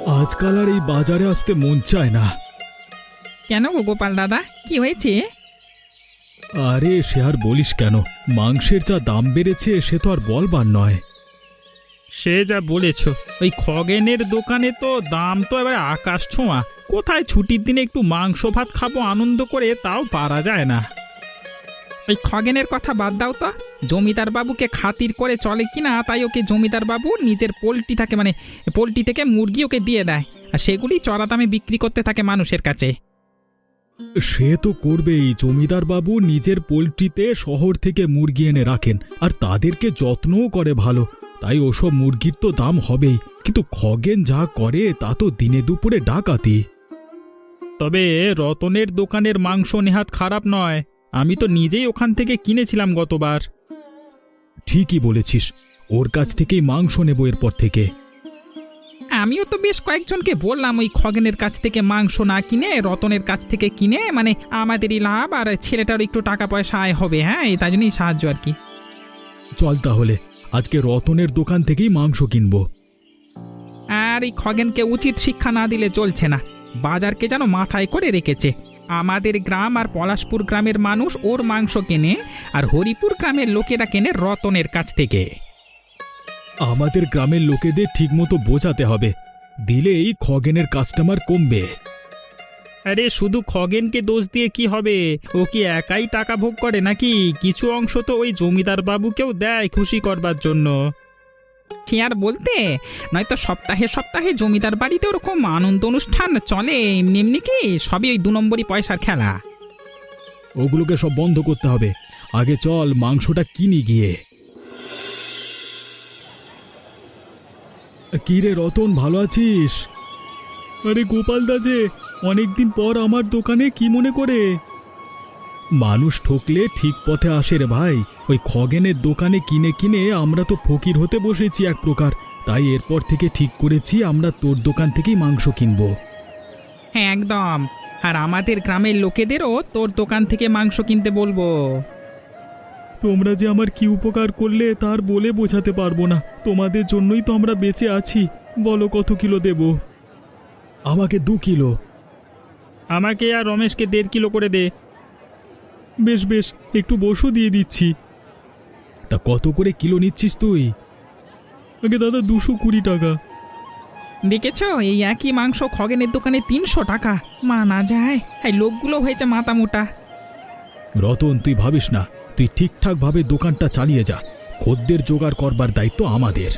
আজকাল আর এই বাজারে আসতে মন চায় না। কেন গো গোপাল দাদা, কি হয়েছে? আরে সে আর বলিস কেন, মাংসের যা দাম বেড়েছে সে তো আর বলবার নয়। সে যা বলেছ, ওই খগেনের দোকানে তো দাম তো এবার আকাশ ছোঁয়া। কোথায় ছুটির দিনে একটু মাংস ভাত খাবো আনন্দ করে, তাও পারা যায় না। ওই খগেনের কথা বাদ দাও তো। জমিদার বাবুকে খাতির করে চলে কিনা, তাই ওকে জমিদার বাবু নিজের পোলট্রি থাকে, মানে পোলট্রি থেকে মুরগি ওকে দিয়ে দেয়, আর সেগুলি চড়া দামে বিক্রি করতে থাকে মানুষের কাছে। সে তো করবেই, জমিদার বাবু নিজের পোলট্রিতে শহর থেকে মুরগি এনে রাখেন আর তাদেরকে যত্নও করে ভালো, তাই ওসব মুরগির তো দাম হবেই। কিন্তু খগেন যা করে তা তো দিনে দুপুরে ডাকাতি। তবে রতনের দোকানের মাংস নেহাত খারাপ নয়, আমি তো নিজেই ওখান থেকে কিনেছিলাম গতবার। ঠিকই বলেছিস, ওর কাছ থেকেই মাংস নেব এরপর থেকে। আমিও তো বেশ কয়েকজনকে বললাম ওই খগেনের কাছ থেকে মাংস না কিনে রতনের কাছ থেকে কিনে, মানে আমাদেরই লাভ আর ছেলেটারও একটু টাকা পয়সা আয় হবে। হ্যাঁ, তাই জন্যই সাহায্য আর কি। চল তাহলে আজকে রতনের দোকান থেকেই মাংস কিনবো। আর এই খগেনকে উচিত শিক্ষা না দিলে চলছে না, বাজারকে যেন মাথায় করে রেখেছে। আমাদের গ্রাম আর পলাশপুর গ্রামের মানুষ ওর মাংস কেনে, আর হরিপুর গ্রামের লোকেরা কেনে রতনের কাছ থেকে। আমাদের গ্রামের লোকেদের ঠিকমতো বোঝাতে হবে, দিলেই খগেনের কাস্টমার কমবে। আরে শুধু খগেনকে দোষ দিয়ে কি হবে? ও কি একাই টাকা ভোগ করে নাকি? কিছু অংশ তো ওই জমিদার বাবুকেও দেয় খুশি করবার জন্য। সে আর বলতে, নয়তো সপ্তাহে সপ্তাহে জমিদার বাড়িতে ওরকম আনন্দ অনুষ্ঠান চলে, এমনি এমনি কি সবই ওই 2 নম্বরই পয়সার খেলা। ওগুলোকে সব বন্ধ করতে হবে। আগে চল মাংসটা কিনি গিয়ে। কি রে রতন, ভালো আছিস? আরে গোপাল দা যে, অনেকদিন পর আমার দোকানে কি মনে করে? মানুষ ঠকলে ঠিক পথে আসে রে ভাই। ওই খগেনের দোকানে কিনে কিনে আমরা তো ফকির হতে বসেছি এক প্রকার, তাই এরপর থেকে ঠিক করেছি আমরা তোর দোকান থেকেই মাংস কিনবো। হ্যাঁ একদম, আর আমাদের গ্রামের লোকেদেরও তোর দোকান থেকে মাংস কিনতে বলবো। তোমরা যে আমার কি উপকার করলে তার বলে বোঝাতে পারবো না। তোমাদের জন্যই তো আমরা বেঁচে আছি। বলো কত কিলো দেব? আমাকে 2 কিলো। আমাকে আর রমেশকে 1.5 কিলো করে দে। বেশ বেশ, একটু বসু দিয়ে দিচ্ছি। তা কত করে কিলো নিচ্ছিস তুই? আগে দাদা 220 টাকা। দেখেছো, এই একই মাংস খগেনের দোকানে 300 টাকা। মানা যায়, এই লোকগুলো হয়েছে মাথা মোটা। রতন, তুই ভাবিস না, তুই ঠিকঠাক ভাবে দোকানটা চালিয়ে যা। খদ্দের জোগাড় করবার দায়িত্ব আমাদের।